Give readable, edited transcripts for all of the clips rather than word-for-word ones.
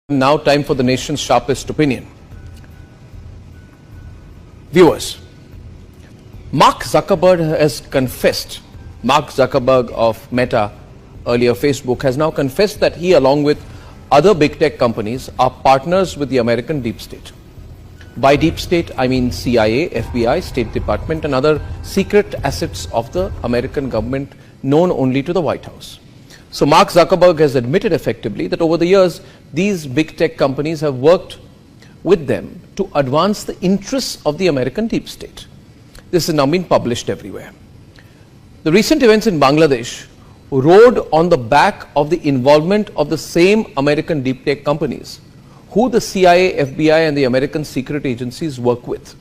Now time for the nation's sharpest opinion. Viewers, Mark Zuckerberg of Meta, earlier Facebook, has now confessed that he, along with other big tech companies, are partners with the American deep state. By deep state, I mean CIA, FBI, State Department and other secret assets of the American government known only to the White House. So Mark Zuckerberg has admitted effectively that over the years, these big tech companies have worked with them to advance the interests of the American deep state. This has now been published everywhere. The recent events in Bangladesh rode on the back of the involvement of the same American deep tech companies who the CIA, FBI and the American secret agencies work with.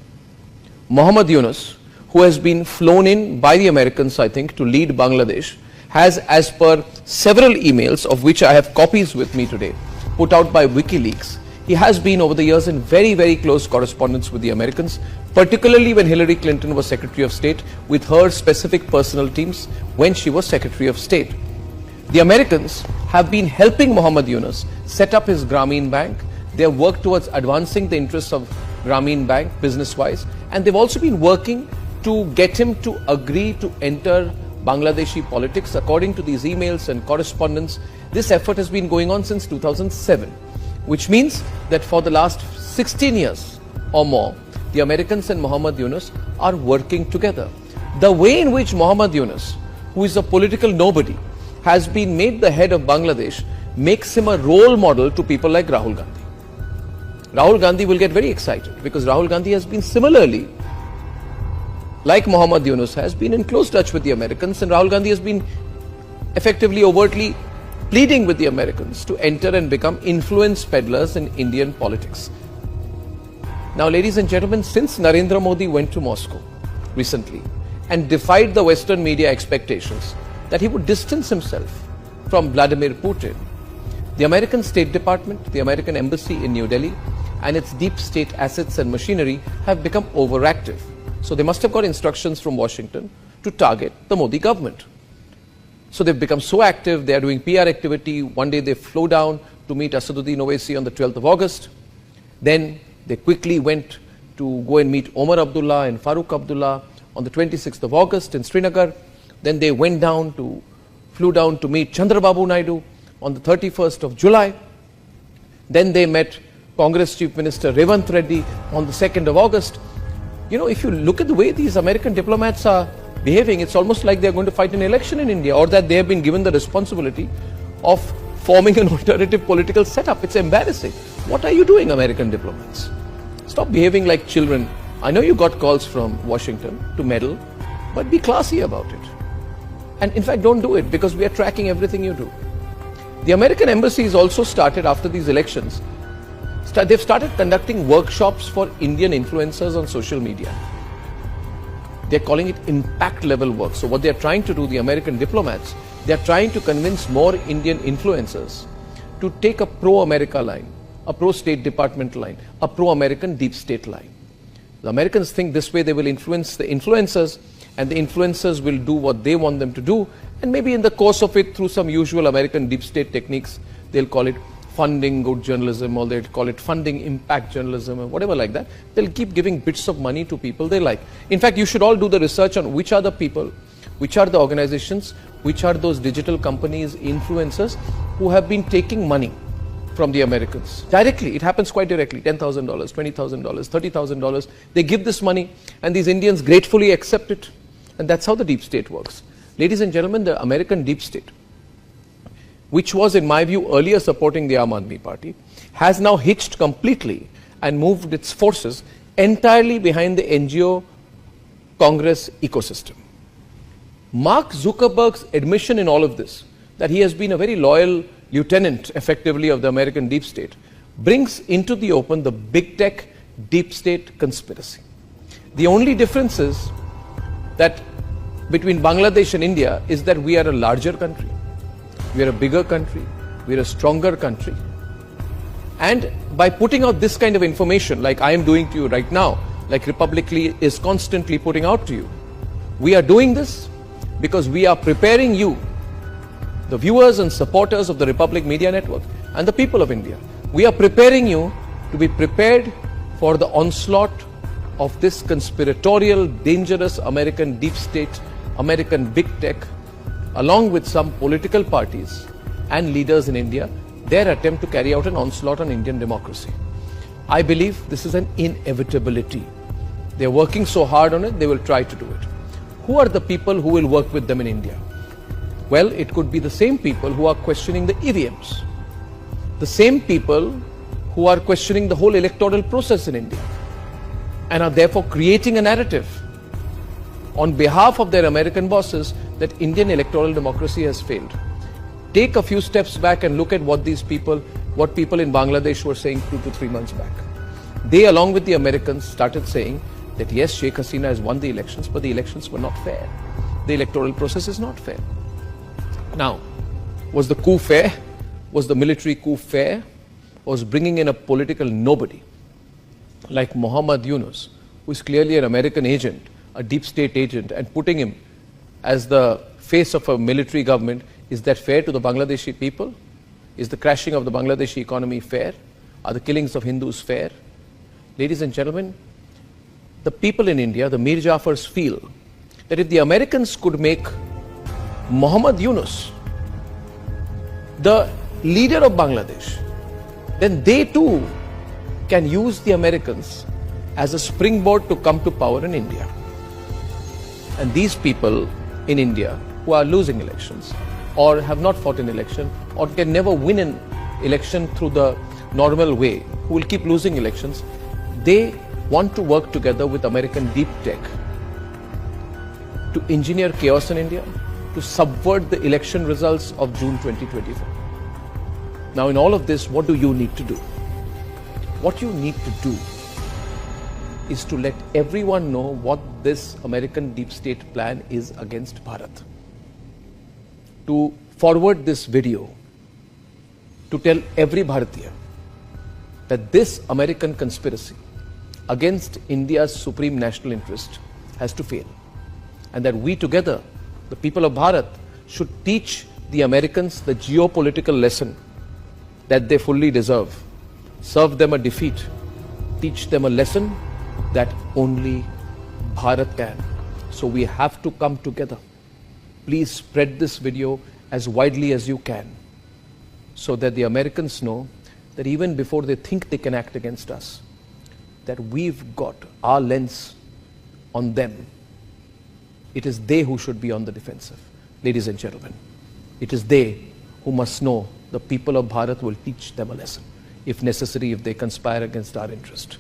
Mohammed Yunus, who has been flown in by the Americans, I think, to lead Bangladesh, has, as per several emails, of which I have copies with me today, put out by Wiki Leaks, he has been over the years in very, very close correspondence with the Americans, particularly when Hillary Clinton was Secretary of State, with her specific personal teams when she was Secretary of State. The Americans have been helping Mohammed Yunus set up his Grameen Bank. They have worked towards advancing the interests of Grameen Bank business-wise, and they've also been working to get him to agree to enter Bangladeshi politics. According to these emails and correspondence, this effort has been going on since 2007, which means that for the last 16 years or more, the Americans and Mohammed Yunus are working together. The way in which Mohammed Yunus, who is a political nobody, has been made the head of Bangladesh makes him a role model to people like Rahul Gandhi. Rahul Gandhi will get very excited because Rahul Gandhi has been similarly, like Mohammed Yunus, has been in close touch with the Americans, and Rahul Gandhi has been effectively, overtly pleading with the Americans to enter and become influence peddlers in Indian politics. Now, ladies and gentlemen, since Narendra Modi went to Moscow recently and defied the Western media expectations that he would distance himself from Vladimir Putin, the American State Department, the American Embassy in New Delhi, and its deep state assets and machinery have become overactive. So they must have got instructions from Washington to target the Modi government. So they've become so active, they are doing PR activity. One day they flew down to meet Asaduddin Owaisi on the 12th of August. Then they quickly went to go and meet Omar Abdullah and Farooq Abdullah on the 26th of August in Srinagar. Then they flew down to meet Chandrababu Naidu on the 31st of July. Then they met Congress Chief Minister Revanth Reddy on the 2nd of August. You know, if you look at the way these American diplomats are behaving, it's almost like they're going to fight an election in India, or that they have been given the responsibility of forming an alternative political setup. It's embarrassing. What are you doing, American diplomats? Stop behaving like children. I know you got calls from Washington to meddle, but be classy about it. And in fact, don't do it, because we are tracking everything you do. The American embassy has also started, after these elections, they've started conducting workshops for Indian influencers on social media. They're calling it impact level work. So what they're trying to do, the American diplomats, they're trying to convince more Indian influencers to take a pro-America line, a pro-State Department line, a pro-American deep state line. The Americans think this way they will influence the influencers, and the influencers will do what they want them to do, and maybe in the course of it, through some usual American deep state techniques, they'll call it funding good journalism, or they'll call it funding impact journalism, or whatever like that. They'll keep giving bits of money to people they like. In fact, you should all do the research on which are the people, which are the organizations, which are those digital companies, influencers, who have been taking money from the Americans. Directly, it happens quite directly, $10,000, $20,000, $30,000. They give this money, and these Indians gratefully accept it. And that's how the deep state works. Ladies and gentlemen, the American deep state, which was, in my view, earlier supporting the Aam Aadmi Party, has now hitched completely and moved its forces entirely behind the NGO Congress ecosystem. Mark Zuckerberg's admission in all of this, that he has been a very loyal lieutenant, effectively, of the American deep state, brings into the open the big tech deep state conspiracy. The only difference is that between Bangladesh and India is that we are a larger country. We are a bigger country, we are a stronger country. And by putting out this kind of information, like I am doing to you right now, like Republicly is constantly putting out to you, we are doing this because we are preparing you, the viewers and supporters of the Republic Media Network, and the people of India. We are preparing you to be prepared for the onslaught of this conspiratorial, dangerous American deep state, American big tech, along with some political parties and leaders in India, their attempt to carry out an onslaught on Indian democracy. I believe this is an inevitability. They are working so hard on it, they will try to do it. Who are the people who will work with them in India? Well, it could be the same people who are questioning the EVMs, the same people who are questioning the whole electoral process in India, and are therefore creating a narrative on behalf of their American bosses that Indian electoral democracy has failed. Take a few steps back and look at what people in Bangladesh were saying 2 to 3 months back. They, along with the Americans, started saying that yes, Sheikh Hasina has won the elections, but the elections were not fair. The electoral process is not fair. Now, was the coup fair? Was the military coup fair? Was bringing in a political nobody like Muhammad Yunus, who is clearly an American agent, a deep state agent, and putting him as the face of a military government, is that fair to the Bangladeshi people? Is the crashing of the Bangladeshi economy fair? Are the killings of Hindus fair? Ladies and gentlemen, the people in India, the Mir Jafars, feel that if the Americans could make Muhammad Yunus the leader of Bangladesh, then they too can use the Americans as a springboard to come to power in India. And these people in India who are losing elections or have not fought an election or can never win an election through the normal way, who will keep losing elections, they want to work together with American deep tech to engineer chaos in India, to subvert the election results of June 2024. Now, in all of this, what do you need to do? What you need to do is to let everyone know what this American deep state plan is against Bharat. To forward this video, to tell every Bharatiya that this American conspiracy against India's supreme national interest has to fail, and that we together, the people of Bharat, should teach the Americans the geopolitical lesson that they fully deserve, serve them a defeat, teach them a lesson that only Bharat can. So we have to come together. Please spread this video as widely as you can, so that the Americans know that even before they think they can act against us, that we've got our lens on them. It is they who should be on the defensive. Ladies and gentlemen, it is they who must know the people of Bharat will teach them a lesson, if necessary, if they conspire against our interest.